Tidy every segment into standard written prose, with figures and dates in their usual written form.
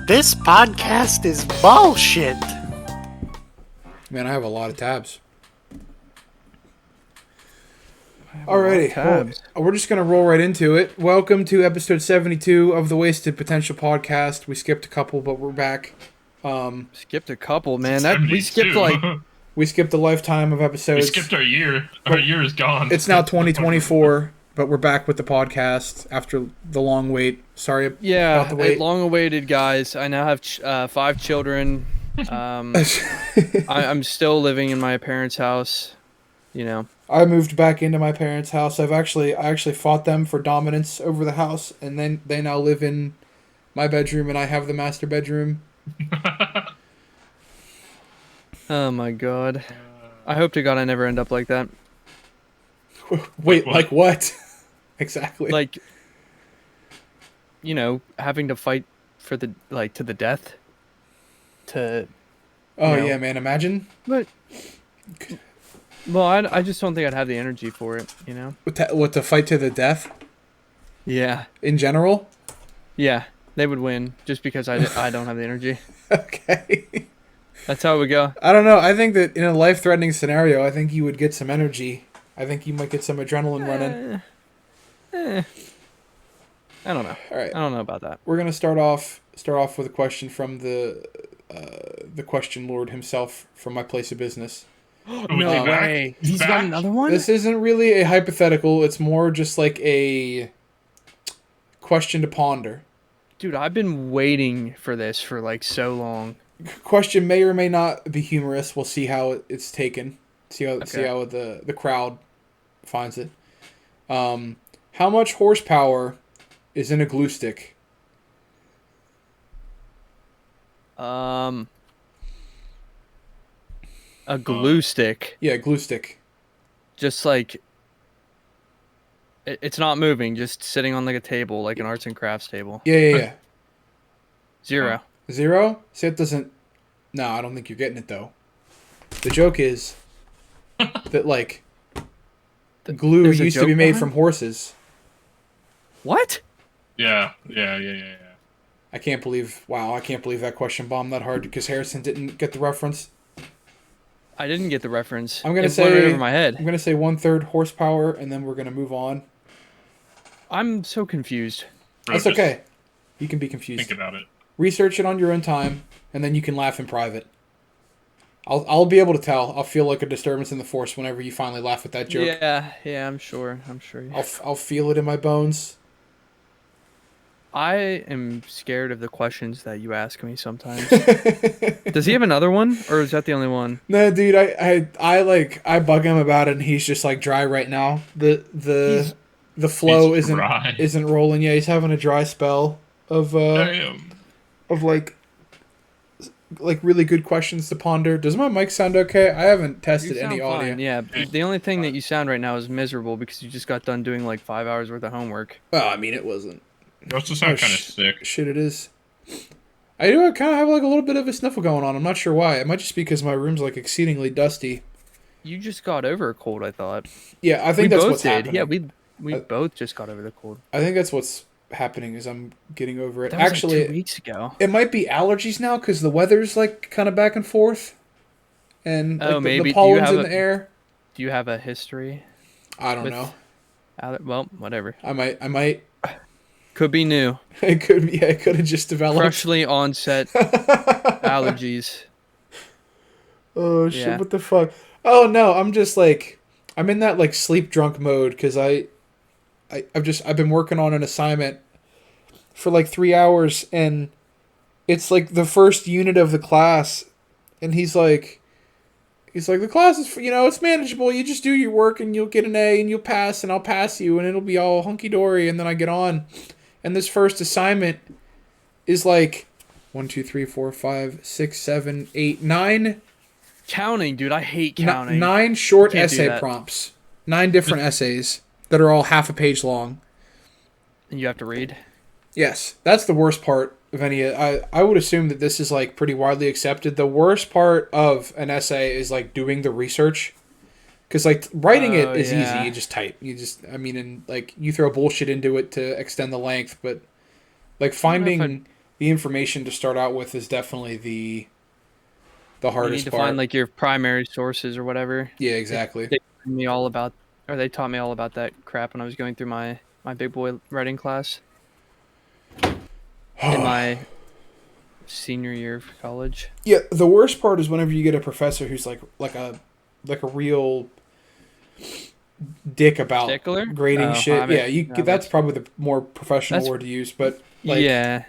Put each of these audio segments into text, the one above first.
This podcast is bullshit. Man, I have a lot of tabs. Alrighty, Well, we're just going to roll right into it. Welcome to episode 72 of the Wasted Potential podcast. We skipped a couple, but we're back. Skipped a couple, man. We skipped We skipped a lifetime of we episodes. skipped our year. Our year is gone. It's now 2024, but we're back with the podcast after the long wait. Sorry about the wait. Long awaited, guys. I now have 5 children. I'm still living in my parents' house. You know. I moved back into my parents' house. I actually fought them for dominance over the house, and then they now live in my bedroom, and I have the master bedroom. Oh my god. I hope to God I never end up like that. Wait, like what? Exactly. Like, you know, having to fight for to the death. Oh know. yeah, man! Imagine. But well, I just don't think I'd have the energy for it. You know. What to fight to the death? Yeah. In general. Yeah, they would win just because I don't have the energy. Okay. That's how it would go. I don't know. I think that in a life-threatening scenario, I think you would get some energy. I think you might get some adrenaline running. I don't know. All right. I don't know about that. We're gonna start off with a question from the question lord himself from my place of business. No way. He's Back? got another one? This isn't really a hypothetical. It's more just like a question to ponder. Dude, I've been waiting for this for like so long. Question may or may not be humorous. We'll see how it's taken. See how the crowd finds it. How much horsepower is in a glue stick? A glue stick. Yeah, glue stick. Just like it's not moving, just sitting on like a table, like an arts and crafts table. Yeah. 0. 0? See, it doesn't... No, I don't think you're getting it, though. The joke is that, like, glue There's a used to joke be made behind? from horses. What? Yeah. I can't believe that question bombed that hard because Harrison didn't get the reference. I didn't get the reference. I'm gonna It flew right say over my head. I'm gonna say 1/3 horsepower, and then we're gonna move on. I'm so confused. That's Just okay. You can be confused. Think about it. Research it on your own time, and then you can laugh in private. I'll be able to tell. I'll feel like a disturbance in the force whenever you finally laugh at that joke. Yeah, I'm sure. I'll feel it in my bones. I am scared of the questions that you ask me sometimes. Does he have another one, or is that the only one? No, dude, I bug him about it, and he's just like dry right now. The flow He's dry. isn't rolling. Yeah, he's having a dry spell of Damn. like really good questions to ponder. Does my mic sound okay? I haven't tested You any sound audio. fine. Yeah, the only thing that you sound right now is miserable because you just got done doing like 5 hours worth of homework. Well, I mean, it wasn't. You also sound kind of sick. Shit, it is. I kind of have like a little bit of a sniffle going on. I'm not sure why. It might just be because my room's like exceedingly dusty. You just got over a cold, I thought. Yeah, I think that's both what's did. happening. Yeah, we both just got over the cold. I think that's what's happening is I'm getting over it. That was Actually, like 2 weeks ago. it might be allergies now because the weather's like kind of back and forth, and like, maybe. the pollen's in the air. Do you have a history? I don't with know. Well, whatever. I might. Could be new. It could be. Yeah, it could have just developed. Freshly onset allergies. Oh shit! Yeah. What the fuck? Oh no! I'm just like I'm in that like sleep drunk mode because I've been working on an assignment for like 3 hours and it's like the first unit of the class, and he's like the class is it's manageable. You just do your work and you'll get an A and you'll pass and I'll pass you and it'll be all hunky dory. And then I get on, and this first assignment is like 1, 2, 3, 4, 5, 6, 7, 8, 9. Counting, dude. I hate counting. 9 short Can't do essay that. prompts. 9 different essays that are all half a page long. And you have to read. Yes, that's the worst part of any. I would assume that this is like pretty widely accepted. The worst part of an essay is like doing the research, because like writing it is yeah. easy. You just type. And like you throw bullshit into it to extend the length, but like finding the information to start out with is definitely the You hardest need to part. find like your primary sources or whatever. Yeah, exactly. They taught me all about that crap when I was going through my big boy writing class in my senior year of college. Yeah, the worst part is whenever you get a professor who's like a real dick about Stickler? grading Oh, shit. Yeah, that's that's probably the more professional That's- word to use, but like yeah.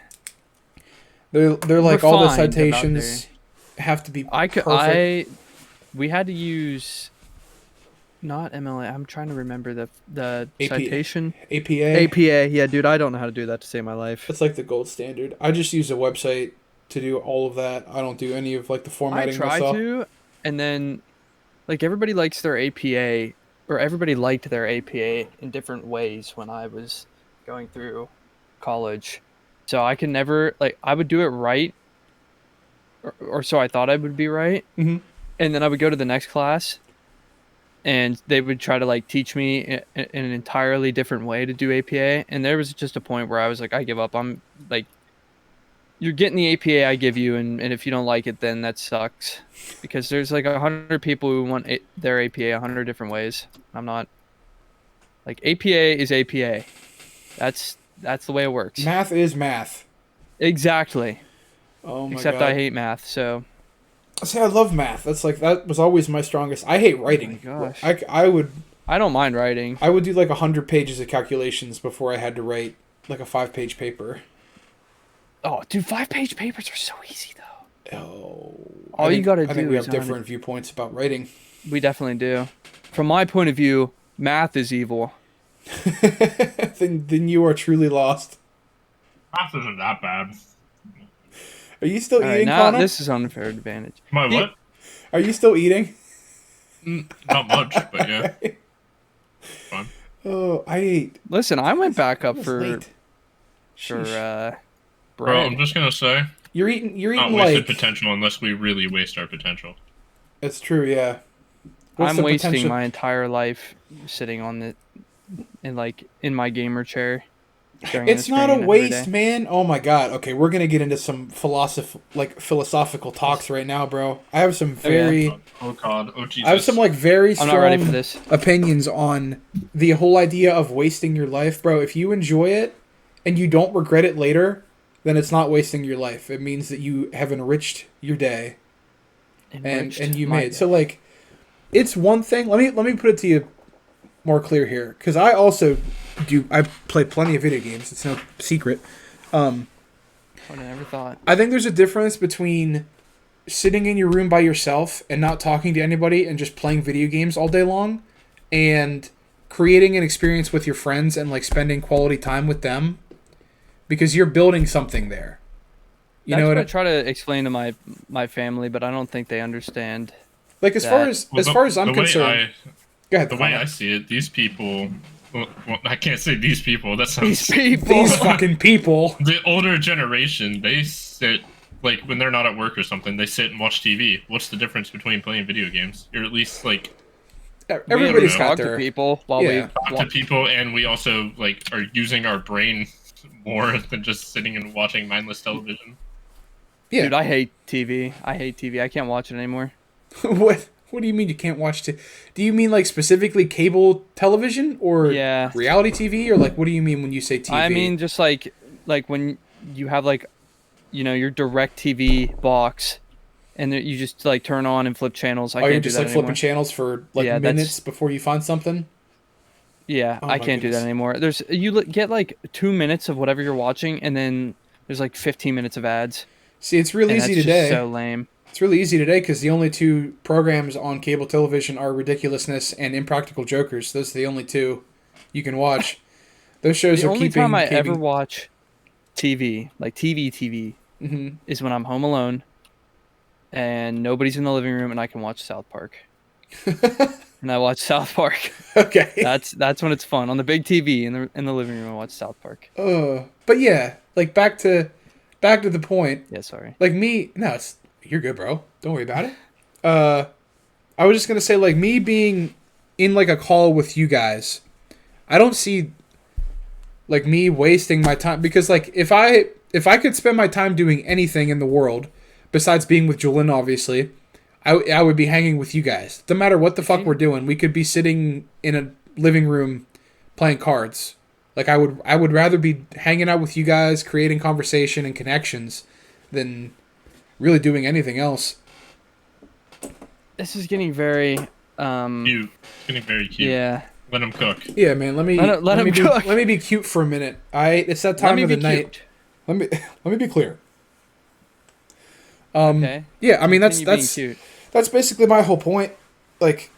they're like all the Refined about citations have to be I perfect. we had to use not MLA. I'm trying to remember the AP citation. APA. APA. Yeah, dude, I don't know how to do that to save my life. That's like the gold standard. I just use a website to do all of that. I don't do any of like the I formatting try myself. to, and then like everybody likes their APA, or everybody liked their APA in different ways when I was going through college. So I can never like I would do it right, or so I thought I would be right, Mhm. and then I would go to the next class, and they would try to like teach me in an entirely different way to do APA. And there was just a point where I was like, I give up. I'm like, you're getting the APA I give you, and if you don't like it, then that sucks. Because there's like 100 people who want their APA 100 different ways. I'm not like APA is APA. That's the way it works. Math is math. Exactly. Oh my Except god. I hate math, so See, I love math. That was always my strongest. I hate writing. Oh my gosh. I don't mind writing. would do like 100 pages of calculations before I had to write like a 5-page paper. Oh, dude, 5-page papers are so easy though. Oh. All you gotta I think do we is have different viewpoints about writing. We definitely do. From my point of view, math is evil. then you are truly lost. Math isn't that bad. Are you still All right, eating, now Connor? this is unfair advantage. My Yeah. what? Are you still eating? Not much, but yeah. Fun. Oh, I ate. Listen, I went back I up was for late. Sheesh. Bro, bread. I'm just gonna say, You're eating not wasted like potential unless we really waste our potential. It's true, yeah. What's I'm the wasting potential- my entire life sitting on in my gamer chair. staring at It's not a screen every waste, day. man. Oh my god. Okay, we're gonna get into some philosophical talks right now, bro. I have some very, Oh god. Oh Jesus. I have some like very I'm strong not ready for this. opinions on the whole idea of wasting your life, bro. If you enjoy it and you don't regret it later, then it's not wasting your life. It means that you have enriched your day Enriched and you my made. day. So like, it's one thing. Let me put it to you more clear here, because I also I play plenty of video games. It's no secret. I never thought. I think there's a difference between sitting in your room by yourself and not talking to anybody and just playing video games all day long, and creating an experience with your friends and like spending quality time with them, because you're building something there. You That's know what what I try to explain to my family, but I don't think they understand. like as far as I'm concerned. Go ahead. The way Connor. I see it, these people. Well, I can't say these people. That sounds. These people. These fucking people. The older generation, they sit like when they're not at work or something. They sit and watch TV. What's the difference between playing video games? Or at least like Everybody's we got talk their to people while Yeah. talk to people, and we also like are using our brain more than just sitting and watching mindless television. Yeah. Dude, I hate TV. I hate TV. I can't watch it anymore. What do you mean you can't watch Do you mean like specifically cable television or Yeah. reality TV, or like what do you mean when you say TV? I mean, just like when you have like, your direct TV box, and you just like turn on and flip channels. I oh, can't you're do just that like anymore. flipping channels for like Yeah, minutes before you find something. Yeah, Oh I my can't do goodness. that anymore. Get like 2 minutes of whatever you're watching, and then there's like 15 minutes of ads. See, it's real And easy that's today. just so lame. It's really easy today because the only two programs on cable television are Ridiculousness and Impractical Jokers. Those are the only two you can watch. Those shows The are only keeping. time I ever watch TV, like TV, Mhm. is when I'm home alone and nobody's in the living room and I can watch South Park. And I watch South Park. Okay. That's when it's fun on the big TV in the living room. I watch South Park. But yeah, like back to the point. Yeah, sorry. Like me, no, you're good, bro. Don't worry about it. I was just gonna say, like me being in like a call with you guys, I don't see like me wasting my time, because like if if I could spend my time doing anything in the world besides being with Julian, obviously, I would be hanging with you guys. No matter what the fuck we're doing, we could be sitting in a living room playing cards. Like I would rather be hanging out with you guys, creating conversation and connections, than really doing anything else. This is getting very Cute. Getting very cute. Yeah. Let him cook. Yeah, man. Let me Let him me cook. let me be cute for a minute. It's that time of the night. Let me be clear. Okay. Yeah, I mean Continue being that's cute. that's basically my whole point. Like,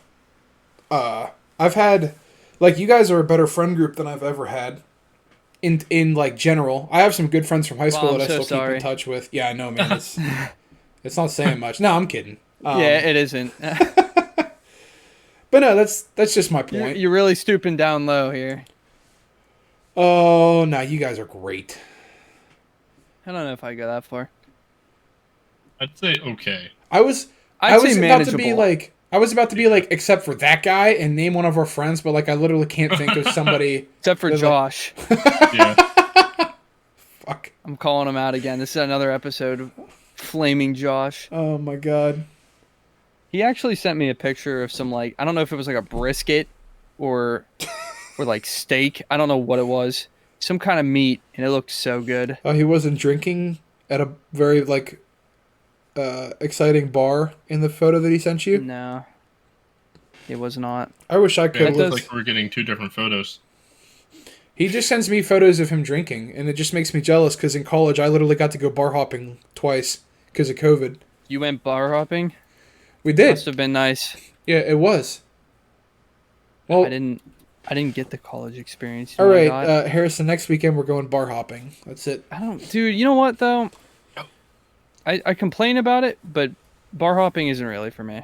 I've had, like, you guys are a better friend group than I've ever had. In like general, I have some good friends from high school I'm that I so still keep sorry. in touch with. Yeah, I know, man. It's not saying much. No, I'm kidding. Yeah, it isn't. But no, that's just my point. You're really stooping down low here. Oh, no, you guys are great. I don't know if I go that far. I'd say okay. I was I'd was say about to manageable. be like, except for that guy, and name one of our friends, but like I literally can't think of somebody. Except for There's like- Josh. Yeah. Fuck. I'm calling him out again. This is another episode of Flaming Josh. Oh my god. He actually sent me a picture of some, like, I don't know if it was like a brisket or like steak. I don't know what it was. Some kind of meat, and it looked so good. Oh, he wasn't drinking at a very like exciting bar in the photo that he sent you. No. It was not. I wish I Yeah, could. it does- looks like we're getting two different photos. He just sends me photos of him drinking, and it just makes me jealous because in college I literally got to go bar hopping twice because of COVID. You went bar hopping? We did. Must have been nice. Yeah, it was. Well, I didn't get the college experience. all You know right, what I got? Harrison. Next weekend we're going bar hopping. That's it. I don't, dude. You know what though? I complain about it, but bar hopping isn't really for me.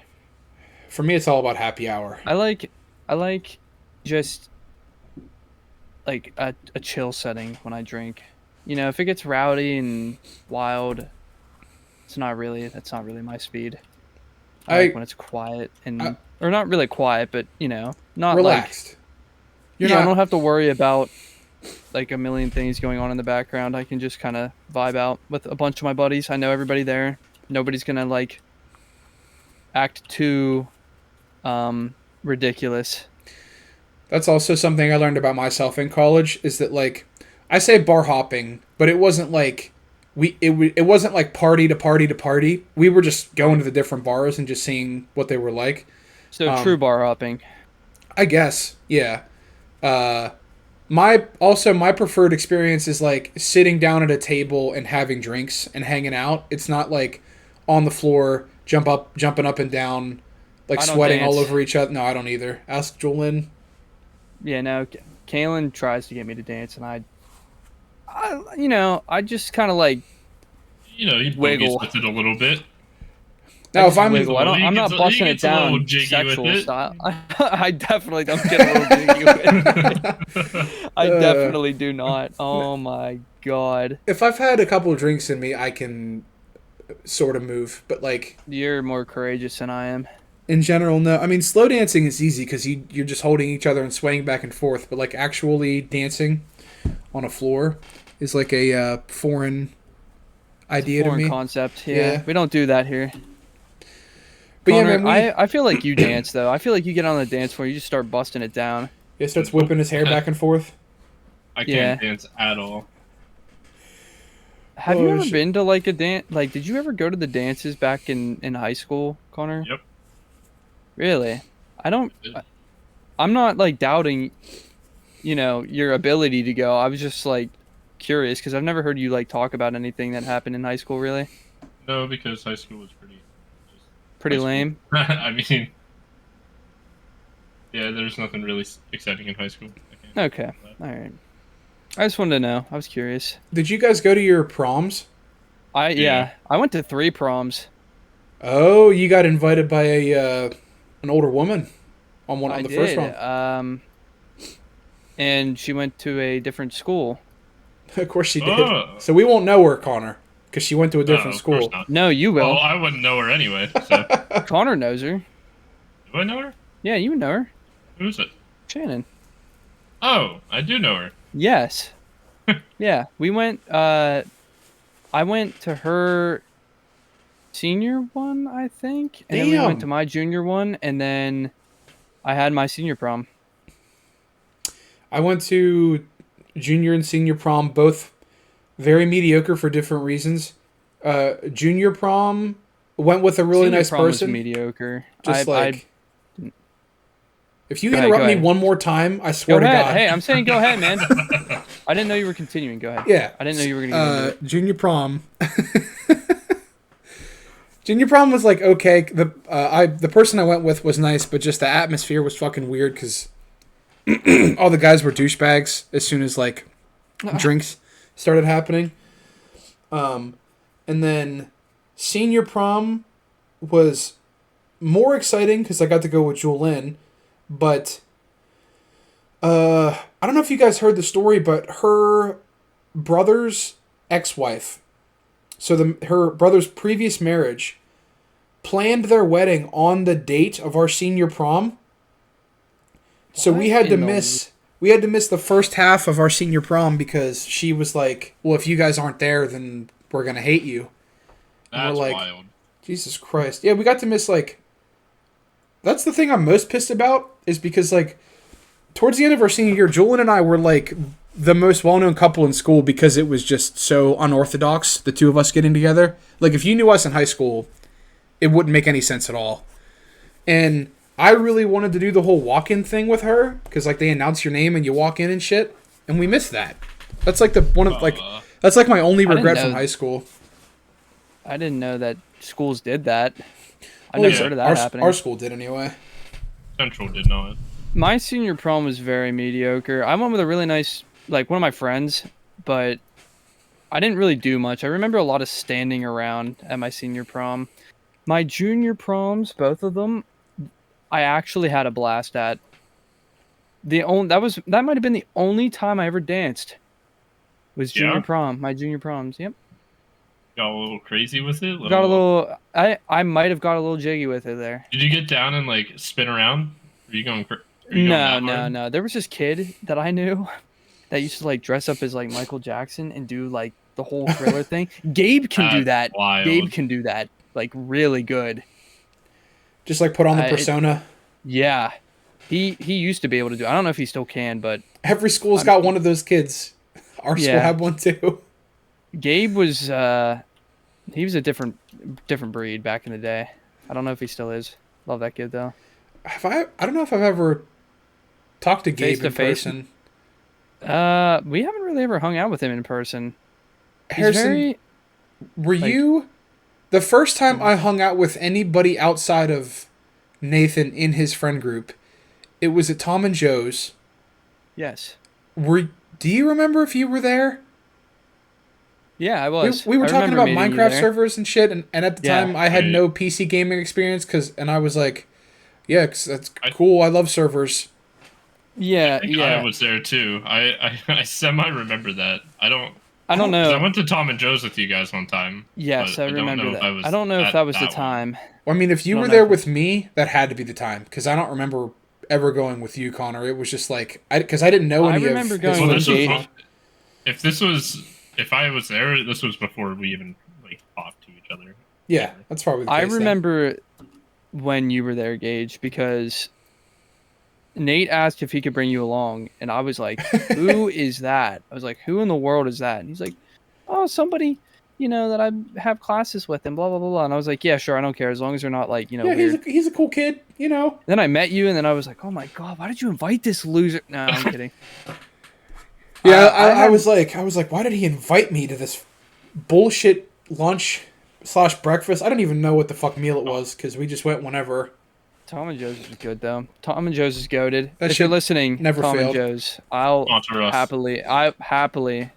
For me, it's all about happy hour. I like just like a chill setting when I drink. You know, if it gets rowdy and wild, that's not really my speed. I like when it's quiet and or not really quiet, but you know, not relaxed. Like I don't have to worry about like a million things going on in the background. I can just kind of vibe out with a bunch of my buddies. I know everybody there. Nobody's gonna like act too ridiculous. That's also something I learned about myself in college. Is that like I say bar hopping, but it wasn't like it wasn't like party to party to party. We were just going to the different bars and just seeing what they were like. So true bar hopping. I guess, yeah. My preferred experience is like sitting down at a table and having drinks and hanging out. It's not like on the floor, jumping up and down, like I don't sweating all dance. over each other. No, I don't either. Ask Jolyn. Yeah, no. Kaylin tries to get me to dance, and I you know, I just kind of like You know, he Wiggle. boogies with it a little bit. Now, if I'm wiggle. I'm He not gets a- busting he it gets a little down jiggy with sexual it. style. I definitely don't get a little jiggy with it. I definitely do not. Oh my god. if I've had a couple of drinks in me, I can sort of move. But like You're more courageous than I am. in general, no. I mean, slow dancing is easy because you're just holding each other and swaying back and forth. But like actually dancing on a floor is like a foreign idea to Foreign me. concept. Yeah. Yeah. We don't do that here. But Connor, yeah, man, I feel like you dance though. I feel like you get on the dance floor, you just start busting it down. he starts whipping his hair back and forth. I Yeah. can't dance at all. Have you Oh, ever shit. been to like a dance? Like, did you ever go to the dances back in high school, Connor? Yep. Really? I don't. I did. I'm not like doubting, you know, your ability to go. I was just like curious because I've never heard you like talk about anything that happened in high school. Really? No, because high school was pretty. Pretty High school. lame. I mean, yeah, there's nothing really exciting in high school. I can't Okay. do that. All right. I just wanted to know. I was curious. Did you guys go to your proms? Yeah. I went to 3 proms. Oh, you got invited by an older woman on I the did. first one. And she went to a different school. Of course she did. Oh. So we won't know her, Connor, because she went to a No, different of course school. not. No, you will. Well, I wouldn't know her anyway. So. Connor knows her. Do I know her? Yeah, you know her. Who's it? Shannon. Oh, I do know her. Yes. Yeah, we went I went to her senior one, I think, and then we went to Damn. my junior one, and then I had my senior prom. I went to junior and senior prom, both very mediocre for different reasons. Junior prom went with a really Senior nice prom was person. mediocre. Just like, if you Go ahead, interrupt go me ahead. one more time, I Go swear to ahead. God. Hey, I'm saying go ahead, man. I didn't know you were continuing. Go ahead. Yeah. I didn't know you were going to get into it. Junior prom. Junior prom was like okay. The person I went with was nice, but just the atmosphere was fucking weird because all the guys were douchebags as soon as like drinks started happening. And then senior prom was more exciting because I got to go with Julin, but I don't know if you guys heard the story, but her brother's ex-wife, so her brother's previous marriage, planned their wedding on the date of our senior prom. So we had to miss the first half of our senior prom because she was like, "Well, if you guys aren't there, then we're gonna hate you." And That's we're like, wild. Jesus Christ. Yeah, we got to miss like. That's the thing I'm most pissed about is because like, towards the end of our senior year, Julian and I were like the most well-known couple in school because it was just so unorthodox, the two of us getting together. Like, if you knew us in high school, it wouldn't make any sense at all. And I really wanted to do the whole walk-in thing with her because like they announce your name and you walk in and shit, and we missed that. That's like that's like my only regret from high school. I didn't know that schools did that. I Well, never heard of that happening. Our school did anyway. Central did not. My senior prom was very mediocre. I went with a really nice, like one of my friends, but I didn't really do much. I remember a lot of standing around at my senior prom. My junior proms, both of them, I actually had a blast at. That might have been the only time I ever danced. Was junior Yeah? prom, my junior proms. Yep. Got a little crazy with it. Got a little. I might have got a little jiggy with it there. Did you get down and like spin around? Are you going? No. There was this kid that I knew that used to like dress up as like Michael Jackson and do like the whole Thriller thing. Gabe can do that. Wild. Gabe can do that like really good. Just like put on the persona. Yeah, he used to be able to do. I don't know if he still can, but Every school's got one of those kids. Our school had one too. Gabe was he was a different breed back in the day. I don't know if he still is. Love that kid though. I don't know if I've ever talked to Gabe in Face-to-face? person. We haven't really ever hung out with him in person. He's Harrison, very were you the first time I hung out with anybody outside of Nathan in his friend group? It was at Tom and Joe's. yes. Do you remember if you were there? Yeah, I was. We were I talking remember about meeting you Minecraft there. servers and shit, and at the Yeah. time I had Right. no PC gaming experience and I was like, yeah, 'cause that's cool. I love servers. Yeah, I think yeah. I was there too. I semi remember that. I don't. I don't 'Cause I know. went to Tom and Joe's with you guys one time. Yes, but I don't remember know that. if I was I don't know if at that was the one. time. Well, I mean, if you I were don't know there if with me, that had to be the time because I don't remember ever going with you, Connor. It was just like because I didn't know I any remember of going his Well, with this friends. was if I was there, this was before we even like talked to each other. Yeah, that's probably the case. I then. remember when you were there, Gage, because Nate asked if he could bring you along, and I was like, "Who is that?" I was like, "Who in the world is that?" And he's like, "Oh, somebody, that I have classes with, and blah blah blah blah." And I was like, "Yeah, sure, I don't care as long as they're not like Yeah, weird." he's a cool kid, you know. Then I met you, and then I was like, "Oh my god, why did you invite this loser?" No, I'm kidding. Yeah, I I had- was like, why did he invite me to this bullshit lunch/breakfast? I don't even know what the fuck meal it was because we just went whenever. Tom and Joe's is good though. Tom and Joe's is goaded. That If you're shit listening, never Tom failed. and Joe's, I'll Sponsor us. happily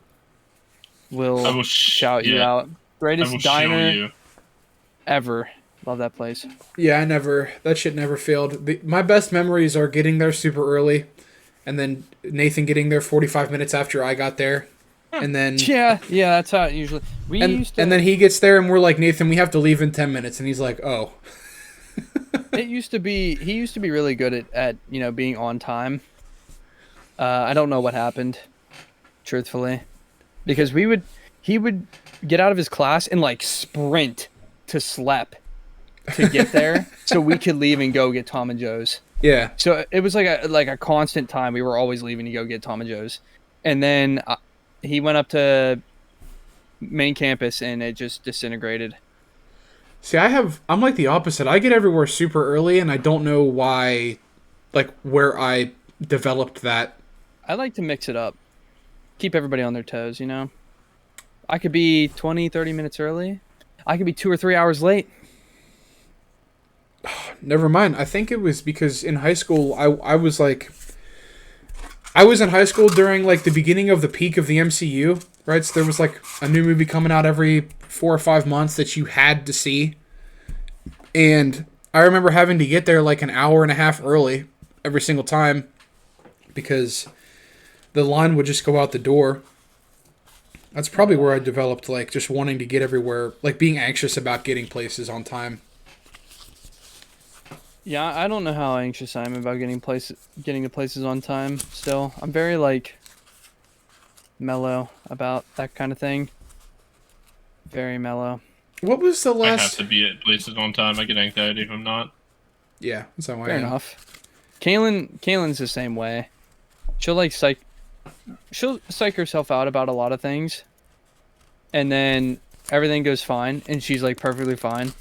will I will shout you out. I will Greatest show diner you. ever. Love that place. Yeah, that shit never failed. My best memories are getting there super early, and then Nathan getting there 45 minutes after I got there, and then Yeah, that's how it usually. We used to. and then he gets there and we're like, Nathan, we have to leave in 10 minutes, and he's like, oh. It used to be. He used to be really good at being on time. I don't know what happened, truthfully, because he would get out of his class and like sprint to Slep to get there so we could leave and go get Tom and Joe's. Yeah. So it was like a constant time. We were always leaving to go get Tom and Joe's. And then he went up to main campus and it just disintegrated. See, I'm like the opposite. I get everywhere super early, and I don't know why, like, where I developed that. I like to mix it up. Keep everybody on their toes, you know? I could be 20, 30 minutes early. I could be 2 or 3 hours late. Never mind. I think it was because in high school, I was in high school during, like, the beginning of the peak of the MCU, right? So there was, like, a new movie coming out every 4 or 5 months that you had to see. And I remember having to get there, like, an hour and a half early every single time because the line would just go out the door. That's probably where I developed, like, just wanting to get everywhere, like, being anxious about getting places on time. Yeah, I don't know how anxious I am about getting to places on time still. I'm very, like, mellow about that kind of thing. Very mellow. What was the I have last... to be at places on time. I get anxiety if I'm not. Yeah, that's how I Fair am. enough. Kaylin's the same way. She'll psych herself out about a lot of things, and then everything goes fine, and she's like perfectly fine.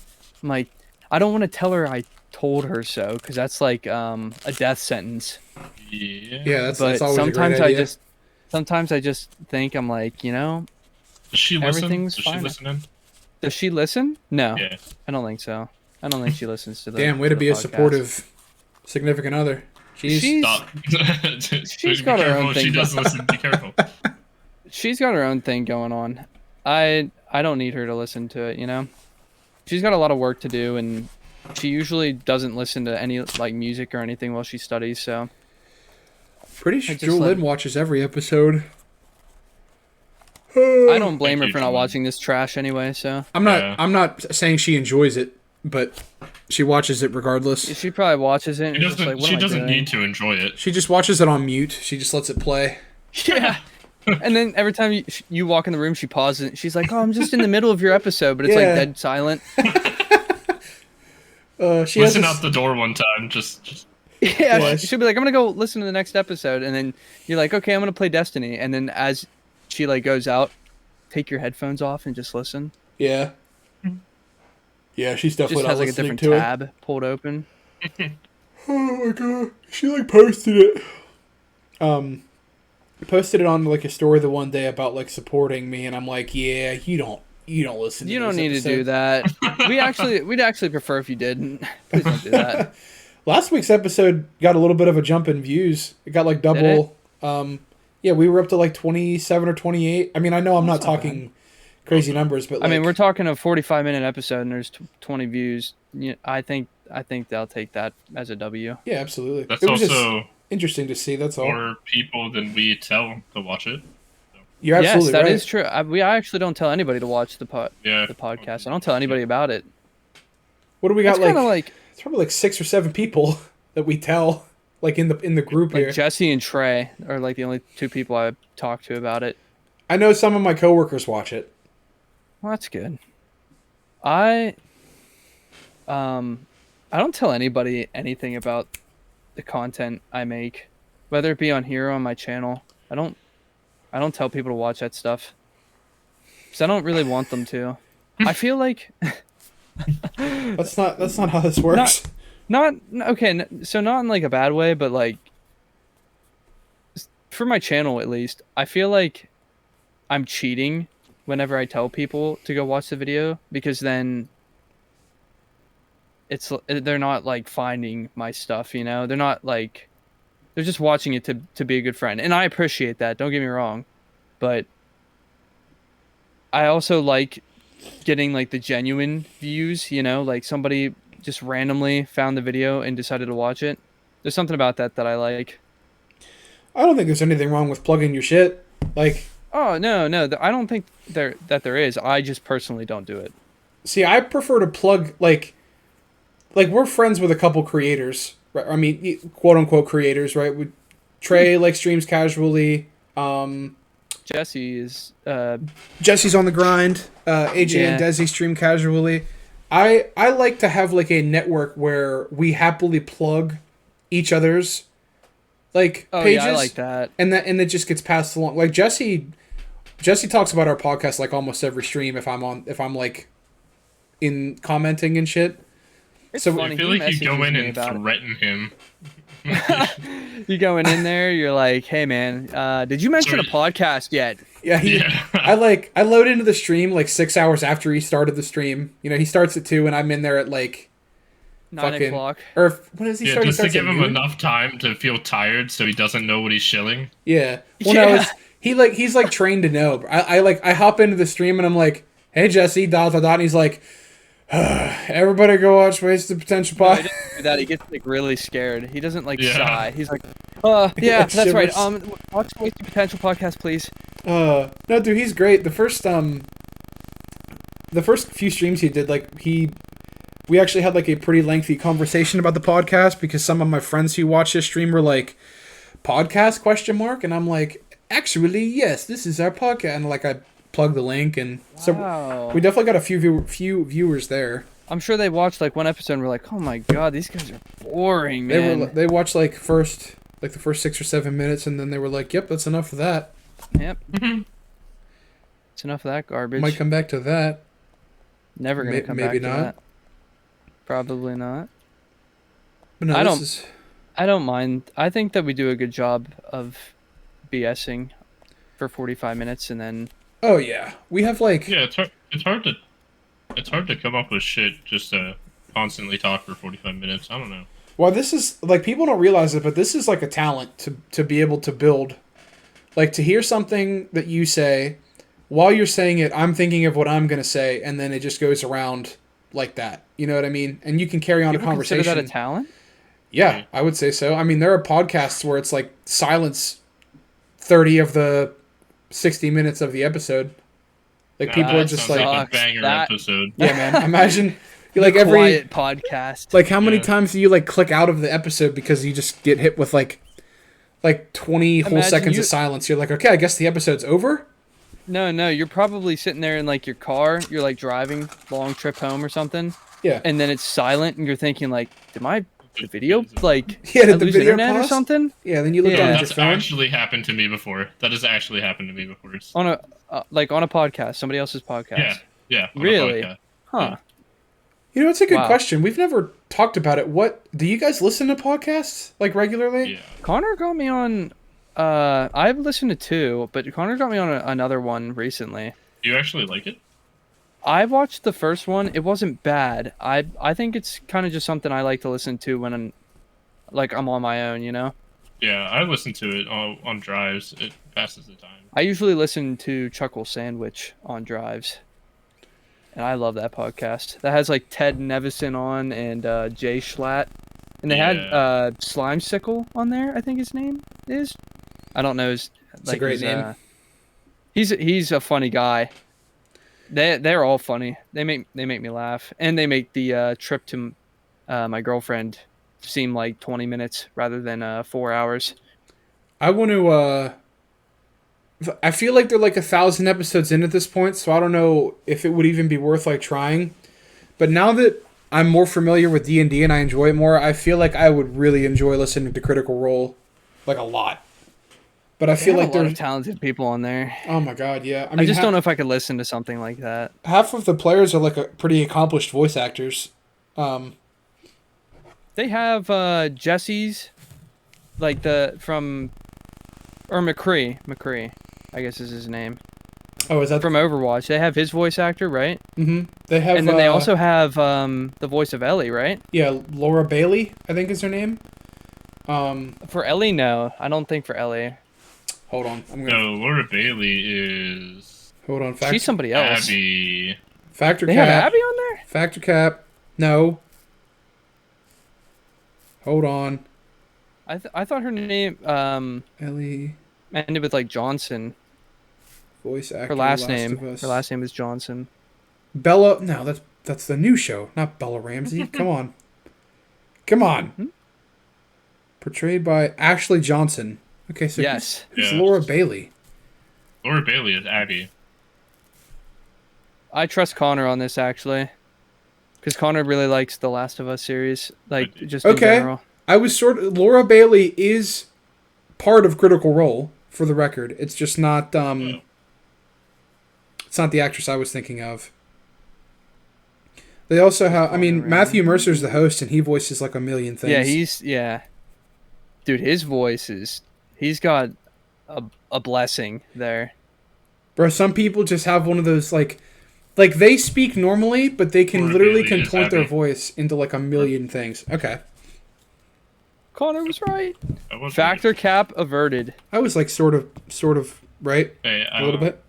I'm like, I don't want to tell her I told her so, because that's like a death sentence. Yeah. That's But always sometimes a great idea. sometimes I just think I'm like, you know, Does she listen? everything's Does fine. she listen in? Does she listen? No, Yeah. I don't think so. I don't think she listens to the. Damn, way to the be a podcast. supportive significant other. Jeez. Stop. She's Be got her careful own if she thing. does listen. Be careful. She's got her own thing going on. I don't need her to listen to it, you know? She's got a lot of work to do, and she usually doesn't listen to any like music or anything while she studies, so Pretty sure I just Jewel let- Lynn watches every episode. I don't blame her Thank for you, not Jordan. watching this trash anyway, so Yeah. I'm not saying she enjoys it, but she watches it regardless. she probably watches it and She is just doesn't. like, what She am I doesn't doing? need to enjoy it. She just watches it on mute. She just lets it play. Yeah. And then every time you walk in the room, she pauses and she's like, "Oh, I'm just in the middle of your episode," but it's Yeah. like dead silent. She Listen has out the door one time. Just Yeah, Yeah. she'll be like, "I'm gonna go listen to the next episode," and then you're like, "Okay, I'm gonna play Destiny," and then as she like goes out, take your headphones off and just listen. Yeah. Yeah, she's definitely Just not has like a listening different to it. tab pulled open. Oh my god. She like posted it. Posted it on like a story the one day about like supporting me, and I'm like, yeah, you don't listen to You don't those need to do episodes. that. We'd actually prefer if you didn't. Please don't do that. Last week's episode got a little bit of a jump in views. It got like double. Yeah, we were up to like 27 or 28. I mean, I know I'm not That's not talking crazy numbers, but I mean, like, we're talking a 45-minute episode and there's 20 views. I think they'll take that as a W. yeah, absolutely. that's It was also just interesting to see. That's all. more people than we tell to watch it. You're absolutely Yes, that right. is true. I actually don't tell anybody to watch the Yeah. podcast. I don't tell anybody about it. What do we got? It's Like, kind of like it's probably like 6 or 7 people that we tell, like in the group here. Jesse and Trey are like the only 2 people I talk to about it. I know some of my coworkers watch it. Well, that's good. I don't tell anybody anything about the content I make, whether it be on here or on my channel. I don't tell people to watch that stuff because I don't really want them to. I feel like That's not how this works. not okay. So not in like a bad way, but like for my channel at least, I feel like I'm cheating whenever I tell people to go watch the video because then they're not like finding my stuff, you know? They're not like they're just watching it to be a good friend. And I appreciate that, don't get me wrong. But I also like getting like the genuine views, you know, like somebody just randomly found the video and decided to watch it. There's something about that I like. I don't think there's anything wrong with plugging your shit. Like, Oh, no, I don't think there is. I just personally don't do it. see, I prefer to plug like we're friends with a couple creators, right? I mean, quote unquote creators, right? Trey like streams casually. Jesse is Jesse's on the grind. AJ and Yeah. Desi stream casually. I like to have like a network where we happily plug each other's like oh pages, yeah, I like that. and it just gets passed along. Like Jesse talks about our podcast like almost every stream if I'm like in commenting and shit. It's So- funny. I feel he like you go messages in me and about it. threaten him. You going in there, you're like, hey man, did you mention a Sorry. podcast yet? Yeah, Yeah. I load into the stream like 6 hours after he started the stream. You know, he starts at 2 and I'm in there at like 9 o'clock. or when does he Yeah, start? He just to starts give at him noon? enough time to feel tired so he doesn't know what he's shilling. Yeah. Well, no, Yeah. it's, he's like trained to know. I hop into the stream and I'm like, hey Jesse, dot dot dot, and he's like, everybody go watch Wasted Potential No, he Pod. doesn't do that. He gets like really scared. He doesn't like Yeah. sigh. He's like, yeah, Like that's right. shivers. Watch the Wasted Potential podcast, please. No, dude, he's great. The first few streams he did, like we actually had like a pretty lengthy conversation about the podcast because some of my friends who watched his stream were like, podcast question mark, and I'm like, actually yes, this is our podcast, and like I plugged the link, and so Wow. we definitely got a few viewers there. I'm sure they watched like one episode and were like, oh my god, these guys are boring, man. They watched like the first 6 or 7 minutes, and then they were like, yep, that's enough of that. Yep. It's enough of that garbage. Might come back to that. Never gonna come maybe back not. to that. Probably not. But no, I this don't- is I don't mind. I think that we do a good job of BSing for 45 minutes and then oh yeah, we have like Yeah, it's hard to come up with shit just to constantly talk for 45 minutes. I don't know. well, this is like people don't realize it, but this is like a talent to be able to build, like to hear something that you say, while you're saying it, I'm thinking of what I'm gonna say, and then it just goes around like that. You know what I mean? And you can carry on people a consider conversation. that a talent. Yeah, I would say so. I mean, there are podcasts where it's like silence 30 of the 60 minutes of the episode. Like people that are just sounds like, a sucks. banger That- episode. yeah, man. Imagine like every Quiet podcast. like how many Yeah. times do you like click out of the episode because you just get hit with like 20 whole Imagine seconds you- of silence. You're like, okay, I guess the episode's over. No, you're probably sitting there in like your car. You're like driving long trip home or something, Yeah, and then it's silent, and you're thinking like, did the video like Yeah, did I the lose video internet or pause? something yeah. Then you look Yeah. down at your That's phone. actually happened to me before. That has actually happened to me before. on a on a podcast, somebody else's podcast? Yeah, yeah. on a Really? podcast. Huh. You know, it's a good Wow. question. We've never talked about it. What do you guys listen to podcasts like regularly? Yeah. Connor got me on. I've listened to 2, but Connor got me on another one recently. Do you actually like it? I watched the first one. It wasn't bad. I think it's kind of just something I like to listen to when I'm on my own, you know? Yeah, I listen to it on drives. It passes the time. I usually listen to Chuckle Sandwich on drives. And I love that podcast. That has like Ted Nevison on and Jay Schlatt. And they had Yeah. Slime Sickle on there, I think his name is. I don't know his a great name. He's a funny guy. They're all funny. They make me laugh, and they make the trip to my girlfriend seem like 20 minutes rather than 4 hours. I want to. I feel like they're like 1,000 episodes in at this point, so I don't know if it would even be worth like trying. But now that I'm more familiar with D&D and I enjoy it more, I feel like I would really enjoy listening to Critical Role, like a lot. But I They feel have like a lot there's of talented people on there. oh my god, yeah. I just don't know if I could listen to something like that. half of the players are like pretty accomplished voice actors. They have Jesse's, like McCree, I guess is his name, Oh, is that from Overwatch. They have his voice actor, right? They have, And then they also have the voice of Ellie, right? yeah, Laura Bailey, I think is her name. For Ellie, no, I don't think for Ellie. Hold on, I'm gonna No, Laura Bailey is hold on. She's somebody else. Abby. Factor They have Cap. Abby on there. Factor Cap. No. Hold on. I thought her name Ellie, ended with like Johnson. voice actor. Her last Last name. of Us. Her last name is Johnson. Bella. No, that's the new show, not Bella Ramsey. Come on. Come on. Portrayed by Ashley Johnson. Okay, so Yes. who's Yeah. Laura Bailey? Laura Bailey is Abby. I trust Connor on this actually, because Connor really likes the Last of Us series, like just in Okay. general. I was Laura Bailey is part of Critical Role, for the record. It's just not it's not the actress I was thinking of. They also have Matthew Mercer's the host and he voices like a million things. Dude, his voice he's got a blessing there. Bro, some people just have one of those like they speak normally, but they can Laura literally Bailey is contort their Abby. voice into like a million things. Okay. Connor was right. I was Factor cap averted. I was like sort of right Hey, a little bit.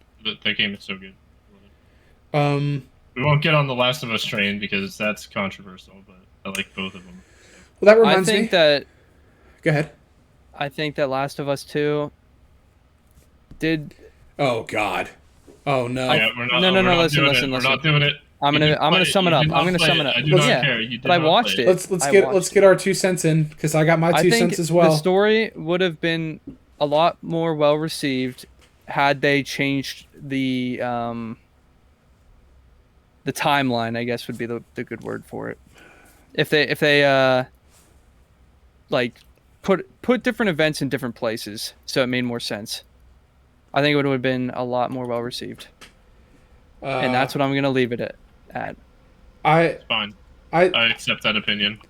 That game is so good. We We won't get on the Last of Us train because that's controversial, but I like both of them. Well, that reminds I me. think that Go ahead. I think that Last of Us 2 did. Oh God. Oh no. Yeah, we're not, No, we're not listen, doing listen, it. listen. We're not doing it. I'm You gonna did play sum it You up. did I'm not gonna play sum it up. I do not Yeah, care. You did but I not watched play it. Let's get our 2 cents in because I got my I 2 think cents as well. the story would have been a lot more well received had they changed the timeline. I guess would be the good word for it. If they like put different events in different places, so it made more sense. I think it would have been a lot more well received, and that's what I'm gonna leave it at. I Fine. I I accept that opinion.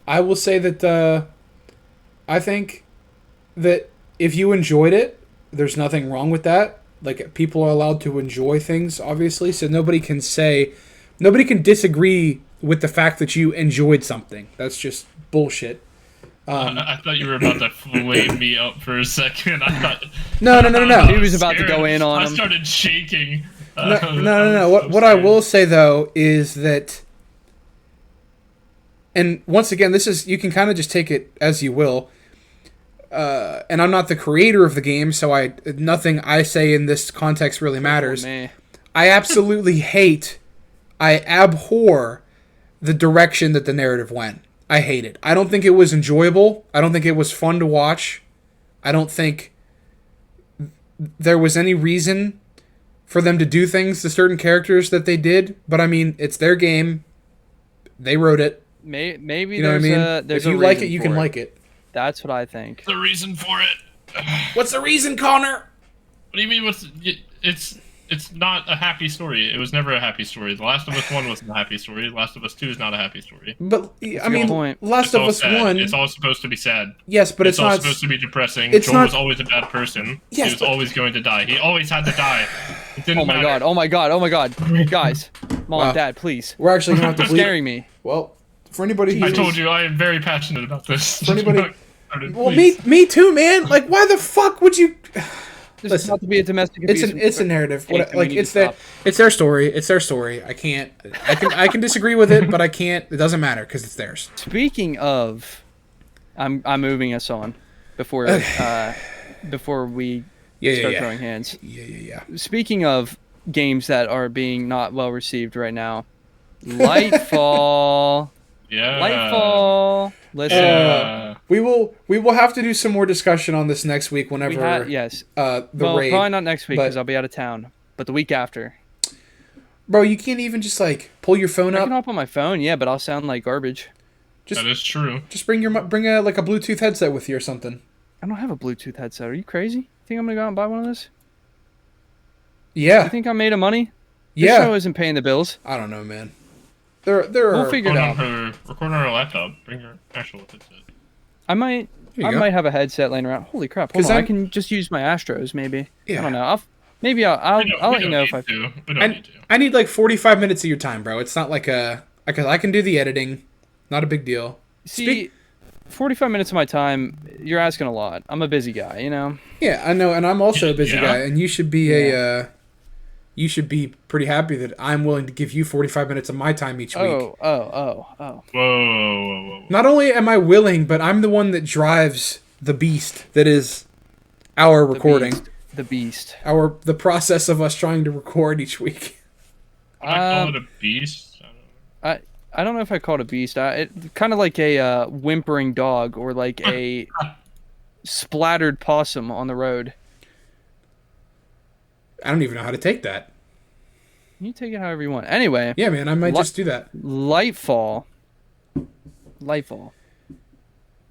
I will say that I think that if you enjoyed it, there's nothing wrong with that. Like people are allowed to enjoy things, obviously, so nobody can disagree with the fact that you enjoyed something. That's just bullshit. I thought you were about to flame me up for a second. I thought No. He was about to go in on I him. started shaking. No. What I will say though is that, and once again, this is you can kind of just take it as you will. And I'm not the creator of the game, so nothing I say in this context really matters. Me. I absolutely I abhor the direction that the narrative went. I hate it. I don't think it was enjoyable. I don't think it was fun to watch. I don't think there was any reason for them to do things to certain characters that they did. But I mean, it's their game. They wrote it. Maybe You know what I mean? there's If you a like it, reason you for can like it. That's what I think. The reason for it. What's the reason, Connor? What do you mean? It's not a happy story. It was never a happy story. The Last of Us 1 wasn't a happy story. The Last of Us 2 is not a happy story. But That's I a good mean, point. Last It's of all Us sad. 1. It's all supposed to be sad. Yes, but it's all not supposed to be depressing. it's Joel not- was always a bad person. Yes, he was but- always going to die. He always had to die. It didn't Oh my matter. god! Oh my god! Guys, Mom, Wow. Dad, please. We're actually gonna have to You're bleep. scaring me. Well, for anybody who I told you I am very passionate about this. For anybody- Please. Well, me too, man. Like, why the fuck would you? This Listen, is not to be a domestic It's abuse. a narrative. Hey, What, we like need to it's their stop. it's their story. It's their story. I can disagree with it, but I can't. It doesn't matter because it's theirs. Speaking of, I'm moving us on before before we start throwing hands. Yeah. Speaking of games that are being not well received right now, Lightfall. Yeah. Lightfall. Listen, We will have to do some more discussion on this next week whenever we had yes. the Well, raid. probably not next week but- because I'll be out of town, but the week after. Bro, you can't even just like pull your phone I can up. hop on my phone, yeah, but I'll sound like garbage. Just That is true. just bring a like a Bluetooth headset with you or something. I don't have a Bluetooth headset. Are you crazy? You think I'm gonna go out and buy one of those? Yeah. You think I made of money? This show isn't paying the bills. I don't know, man. There are. We'll figure it out. Record on her laptop. Bring your actual headset. I might There you go. might have a headset laying around. Holy crap! Hold 'Cause on, I I'm- can just use my Astros maybe. Yeah. I don't know. I'll let you know if I. We don't need to. I need like 45 minutes of your time, bro. It's not like I can do the editing. Not a big deal. See, 45 minutes of my time. You're asking a lot. I'm a busy guy, you know. Yeah, I know, and I'm also a busy Yeah. guy, and you should be you should be pretty happy that I'm willing to give you 45 minutes of my time each week. Oh. Whoa. Not only am I willing, but I'm the one that drives the beast that is our recording. The beast. The process of us trying to record each week. Would I call it a beast? I don't know. I don't know if I call it a beast. It kind of like a whimpering dog or like a splattered possum on the road. I don't even know how to take that. You take it however you want. Anyway. Yeah, man, I might just do that. Lightfall.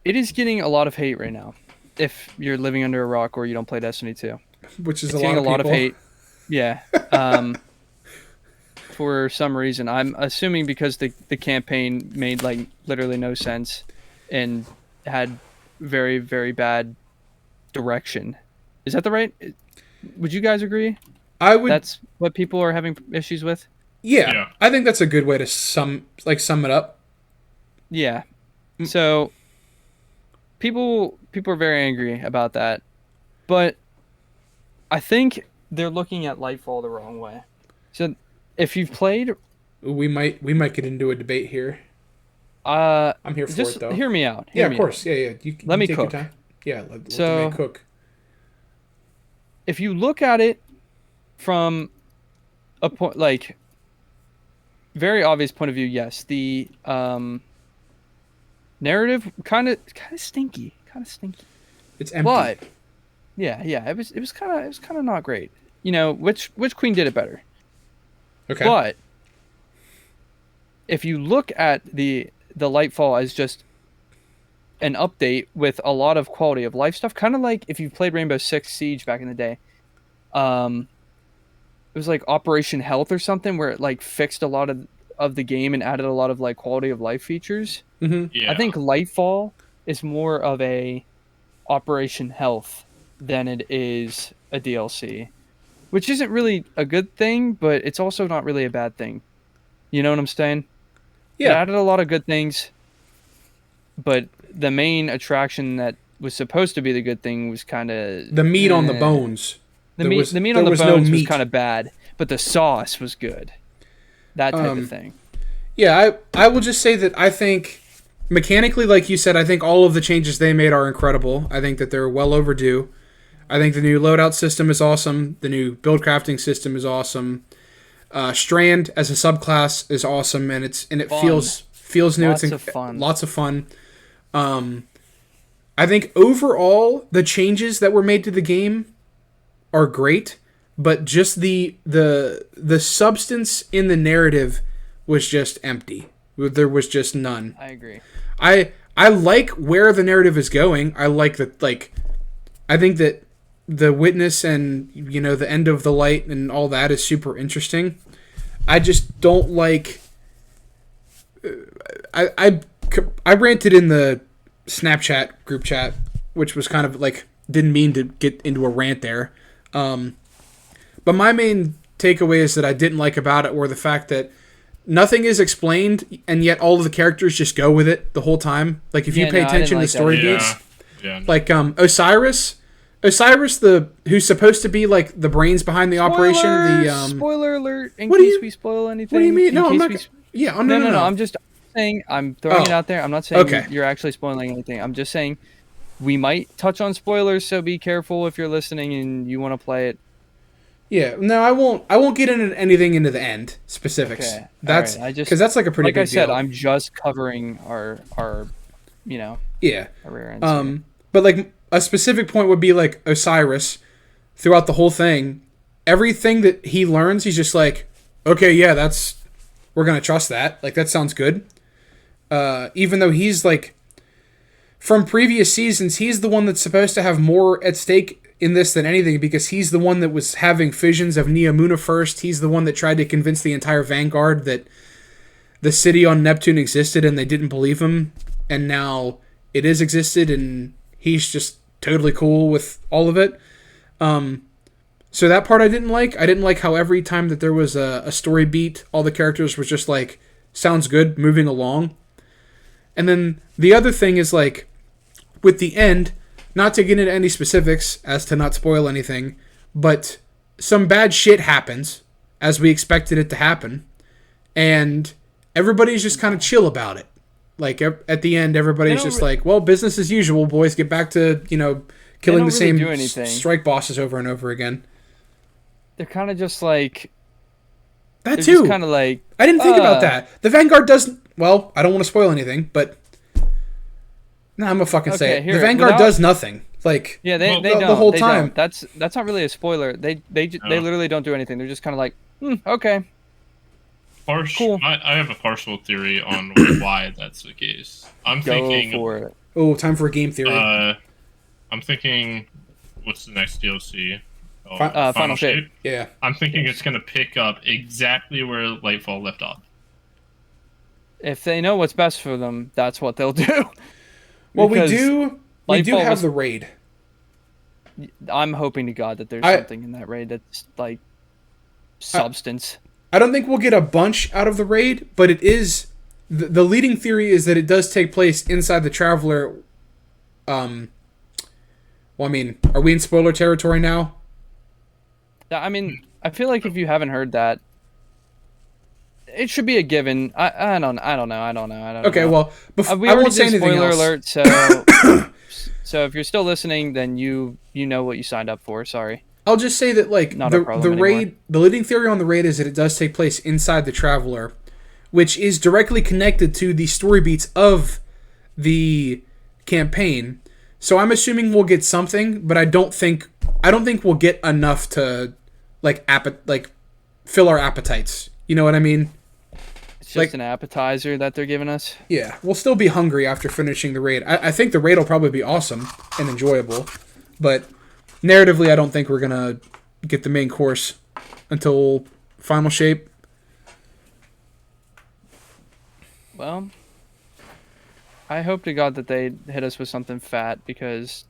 It is getting a lot of hate right now. If you're living under a rock or you don't play Destiny 2. Which is It's a lot getting of a lot of people. hate. Yeah. For some reason. I'm assuming because the campaign made like literally no sense and had very, very bad direction. Is that the right? Would you guys agree? I would. That's what people are having issues with? Yeah, I think that's a good way to sum it up. Yeah. So people are very angry about that. But I think they're looking at Lightfall the wrong way. So if you've played, We might get into a debate here. I'm here for just it though. hear me out. Yeah, of course. Yeah. Let me take cook. Your time. Yeah, let the So- man cook. If you look at it from a point, like very obvious point of view, yes, the narrative kind of stinky, It's empty. but yeah, it was kind of not great. You know, which queen did it better? Okay. But if you look at the Lightfall as just an update with a lot of quality of life stuff, kind of like if you played Rainbow Six Siege back in the day, it was like Operation Health or something where it like fixed a lot of the game and added a lot of like quality of life features. Mm-hmm. Yeah. I think Lightfall is more of a Operation Health than it is a DLC, which isn't really a good thing, but it's also not really a bad thing. You know what I'm saying? It Yeah. added a lot of good things, but the main attraction that was supposed to be the good thing was kind of The meat on the bones. The There meat, was- the meat there on the was no bones was meat. kind of bad, but the sauce was good. That type of thing. Yeah, I will just say that I think mechanically, like you said, I think all of the changes they made are incredible. I think that they're well overdue. I think the new loadout system is awesome. The new build crafting system is awesome. Strand as a subclass is awesome, and it Fun. feels new. Lots It's of fun. Lots of fun. I think overall the changes that were made to the game are great, but just the substance in the narrative was just empty. There was just none. I agree. I like where the narrative is going. I like that. Like, I think that the witness and the end of the light and all that is super interesting. I just don't like. I ranted in the Snapchat group chat, which was kind of like didn't mean to get into a rant there. But my main takeaways that I didn't like about it were the fact that nothing is explained, and yet all of the characters just go with it the whole time. Like if you pay attention to the story beats, like Osiris, who's supposed to be like the brains behind the operation. Spoiler alert! In What do case you- we spoil anything. What do you mean? in No, I'm case not. we Yeah, No. I'm just saying. I'm throwing it Oh. out there. I'm not saying Okay. you're actually spoiling anything. I'm just saying we might touch on spoilers, so be careful if you're listening and you want to play it. Yeah, no, I won't get into anything into the end specifics. Okay. That's All right. because that's like a pretty Like big I said, deal. I'm just covering our Yeah. our rear ends here. But like a specific point would be like Osiris throughout the whole thing. Everything that he learns, he's just like, okay, yeah, we're gonna trust that. Like that sounds good. Even though he's like from previous seasons, he's the one that's supposed to have more at stake in this than anything because he's the one that was having visions of Neomuna first. He's the one that tried to convince the entire Vanguard that the city on Neptune existed and they didn't believe him. And now it is existed and he's just totally cool with all of it. So that part I didn't like. I didn't like how every time that there was a story beat, all the characters were just like, sounds good, moving along. And then the other thing is like, with the end, not to get into any specifics as to not spoil anything, but some bad shit happens as we expected it to happen. And everybody's just kind of chill about it. Like at the end, everybody's just like, well, business as usual, boys. Get back to, killing the same do anything. strike bosses over and over again. They're kind of just like That they're too. just kind of like I didn't think about that. The Vanguard doesn't. Well, I don't want to spoil anything, but no, I'm gonna fucking say Okay, it. here, The Vanguard without- does nothing. Like, Yeah, they Well, they the don't. whole They time. don't. That's not really a spoiler. They No. literally don't do anything. They're just kind of like, okay, cool, I have a partial theory on why that's the case. go for it. Oh, time for a game theory. I'm thinking, what's the next DLC? Oh, Final Shape. Yeah. I'm thinking Yes. it's gonna pick up exactly where Lightfall left off. If they know what's best for them, that's what they'll do. Well, we Because do Lightfall have was- the raid. I'm hoping to God that there's I- something in that raid that's like substance. I don't think we'll get a bunch out of the raid, but it is the leading theory is that it does take place inside the Traveler. Well, I mean, are we in spoiler territory now? I mean, I feel like if you haven't heard that, it should be a given. I don't know. Okay, well, We I already won't say did anything spoiler else. alert, so if you're still listening, then you know what you signed up for. Sorry. I'll just say that like Not a the problem raid, anymore. the leading theory on the raid is that it does take place inside the Traveler, which is directly connected to the story beats of the campaign. So I'm assuming we'll get something, but I don't think we'll get enough to like fill our appetites. You know what I mean? It's just Like- an appetizer that they're giving us. Yeah, we'll still be hungry after finishing the raid. I think the raid will probably be awesome and enjoyable, but narratively, I don't think we're gonna get the main course until Final Shape. Well, I hope to God that they hit us with something fat because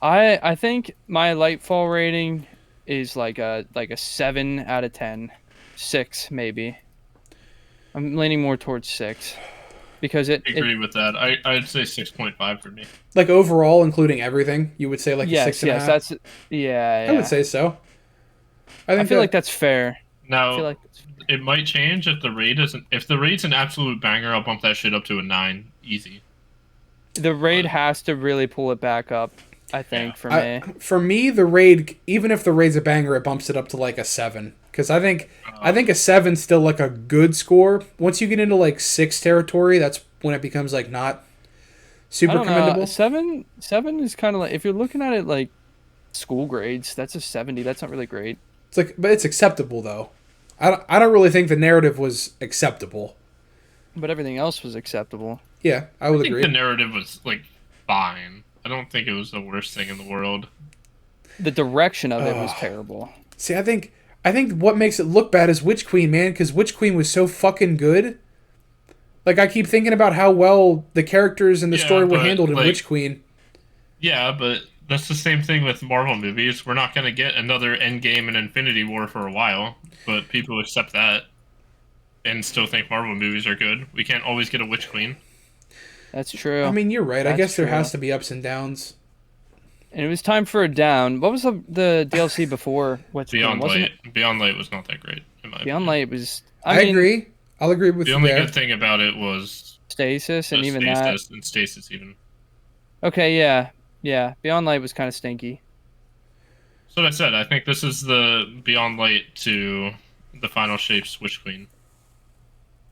I think my Lightfall rating is like a 7 out of 10. 6 maybe. I'm leaning more towards 6 because I agree with that. I'd say 6.5 for me. Like overall, including everything, you would say like a yes, 6.5. that's yeah. I would say so. I feel like that's fair. I Now, feel like it might change if the raid isn't. If the raid's an absolute banger, I'll bump that shit up to a 9, easy. the raid has to really pull it back up. I think Yeah. for me. For me, the raid, even if the raid's a banger, it bumps it up to like a 7. Because I think a 7's still like a good score. Once you get into like 6 territory, that's when it becomes like not super I don't commendable. know. Seven is kind of like if you're looking at it like school grades, that's a 70. That's not really great. It's like, but it's acceptable though. I don't really think the narrative was acceptable. But everything else was acceptable. Yeah, I would I think agree. the narrative was like fine. I don't think it was the worst thing in the world. The direction of it was terrible. See, I think what makes it look bad is Witch Queen, man, because Witch Queen was so fucking good. Like I keep thinking about how well the characters and the Yeah, story were but, handled in like- Witch Queen. Yeah, but that's the same thing with Marvel movies. We're not gonna get another Endgame and Infinity War for a while, but people accept that and still think Marvel movies are good. We can't always get a Witch Queen. That's true. I mean, you're right. I That's guess there true. has to be ups and downs. and it was time for a down. What was the DLC before? What's Beyond wasn't Light. Beyond Light was not that great, in my it? Beyond opinion. Light was. I mean, agree. I'll agree with The you only there. good thing about it was Stasis and the even that. stasis and stasis even. Okay, yeah. Beyond Light was kind of stinky. So that said, I think this is the Beyond Light to the Final Shape's Witch Queen.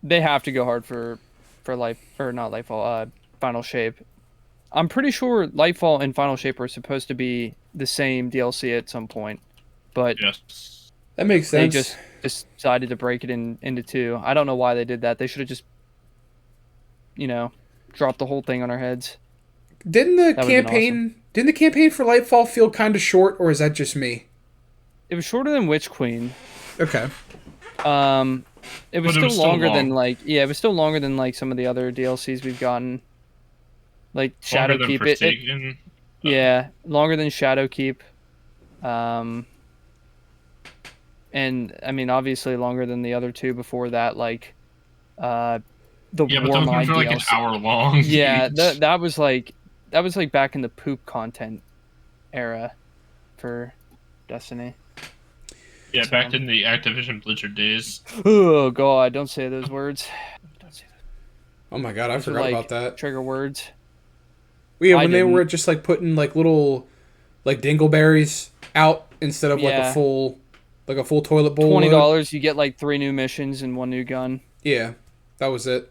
They have to go hard for life or not Lightfall. Final Shape. I'm pretty sure Lightfall and Final Shape were supposed to be the same DLC at some point, but Yes. That makes they sense. just decided to break it into 2. I don't know why they did that. They should have just, dropped the whole thing on our heads. Didn't the would've been campaign for Lightfall feel kind of short, or is that just me? It was shorter than Witch Queen. Okay. It was But it still was still longer than long. it was still longer than like some of the other DLCs we've gotten. Like Longer than Shadowkeep, Forsaken. yeah, longer than Shadowkeep. And I mean, obviously longer than the other 2 before that, like, the Yeah, but those Warmind ones are like an DLC. hour long. Yeah, each. that was like back in the poop content era for Destiny. Yeah, back in the Activision Blizzard days. Oh God, don't say those words. Don't say Oh my god, I those are, forgot like, about that. trigger words. Yeah, I when they didn't. were just like putting like little like dingleberries out instead of like Yeah. a full toilet bowl. $20, load. you get like 3 new missions and 1 new gun. Yeah, that was it.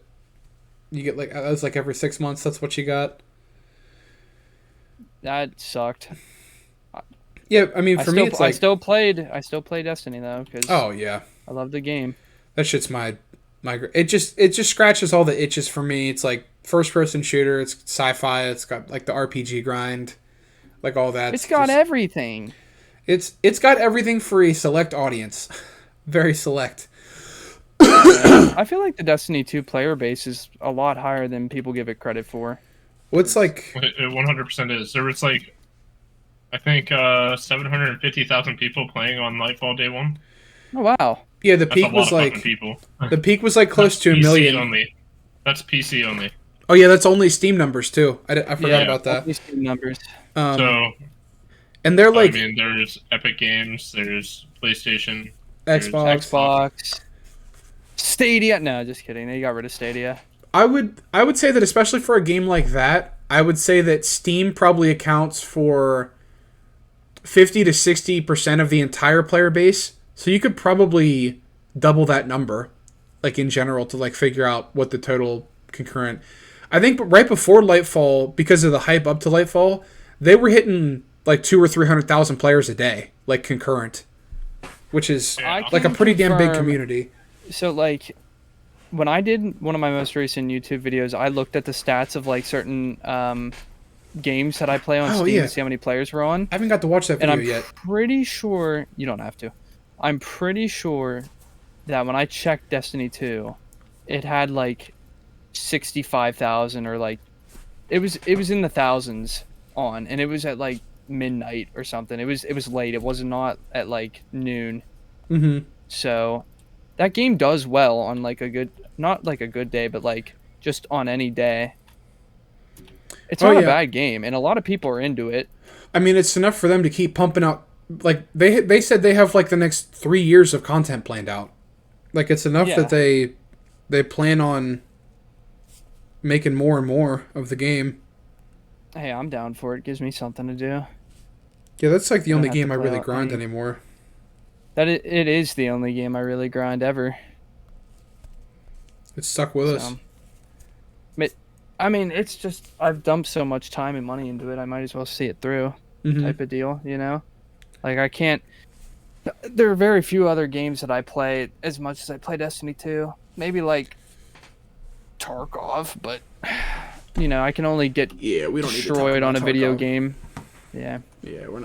You get like that was like every 6 months. That's what you got. That sucked. Yeah, I mean, for me, it's I like, still play Destiny though because oh yeah, I love the game. that shit's it just scratches all the itches for me. It's like first person shooter. It's sci-fi. It's got like the RPG grind, like all that. It's got everything. It's got everything for a select audience, very select. Yeah. I feel like the Destiny 2 player base is a lot higher than people give it credit for. What's like? It 100% is. There was like, I think, 750,000 people playing on Nightfall Day 1. Oh wow. Yeah, the That's a peak lot was of fucking like people. the peak was like close to a PC million. only. That's PC only. Oh yeah, that's only Steam numbers too. I forgot Yeah, about that. these numbers. So, And they're like I mean, there's Epic Games, there's PlayStation, Xbox. Xbox, Stadia. No, just kidding. They got rid of Stadia. I would say that especially for a game like that, I would say that Steam probably accounts for 50 to 60% of the entire player base. So you could probably double that number, like in general, to like figure out what the total concurrent. I think right before Lightfall, because of the hype up to Lightfall, they were hitting like 200,000 or 300,000 players a day, like concurrent, which is Yeah. like a pretty damn big community. So like, when I did one of my most recent YouTube videos, I looked at the stats of like certain games that I play on Steam to see how many players were on. I haven't got to watch that And video I'm yet. pretty sure you don't have to. I'm pretty sure that when I checked Destiny 2, it had like 65,000 or like it was in the thousands on, and it was at like midnight or something. It was late. It was not at like noon. Mm-hmm. So that game does well on like a good, not like a good day, but like just on any day. It's not a bad game, and a lot of people are into it. I mean, it's enough for them to keep pumping out. Like they said they have like the next 3 years of content planned out. Like it's enough that they plan on making more and more of the game. Hey, I'm down for it. Gives me something to do. Yeah, that's like the Don't only have to game I play really out grind any- anymore. It is the only game I really grind ever. It's stuck with us. I mean, it's just I've dumped so much time and money into it. I might as well see it through, type of deal. You know, like I can't. There are very few other games that I play as much as I play Destiny 2. Maybe like Tarkov, but you know, I can only get We don't destroyed on a video game. Yeah. Yeah, we're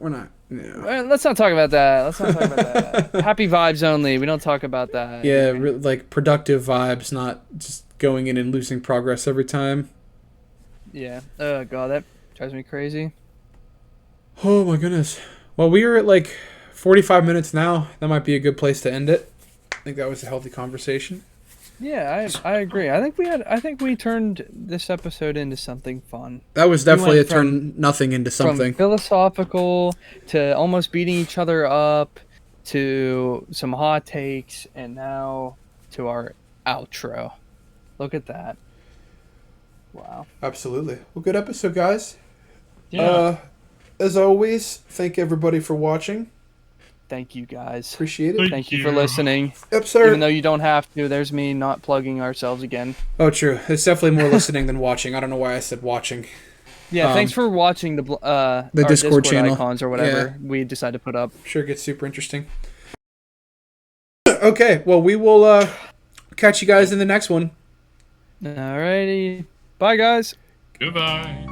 not. No. Well, let's not talk about that. Let's not talk about that. Happy vibes only. We don't talk about that. Yeah, like productive vibes, not just going in and losing progress every time. Yeah. Oh god, that drives me crazy. Oh my goodness. Well, we are at like 45 minutes now. That might be a good place to end it. I think that was a healthy conversation. Yeah, I agree. I think we turned this episode into something fun. That was definitely a went turn nothing into something. From philosophical to almost beating each other up to some hot takes, and now to our outro. Look at that. Wow. Absolutely. Well, good episode, guys. Yeah. As always, thank everybody for watching. Thank you guys. Appreciate it. Thank you for listening. Yep, sir. Even though you don't have to, there's me not plugging ourselves again. Oh, true. It's definitely more listening than watching. I don't know why I said watching. Yeah, thanks for watching the our Discord channel icons or whatever we decide to put up. Sure gets super interesting. Okay, well, we will catch you guys in the next one. Alrighty. Bye, guys. Goodbye.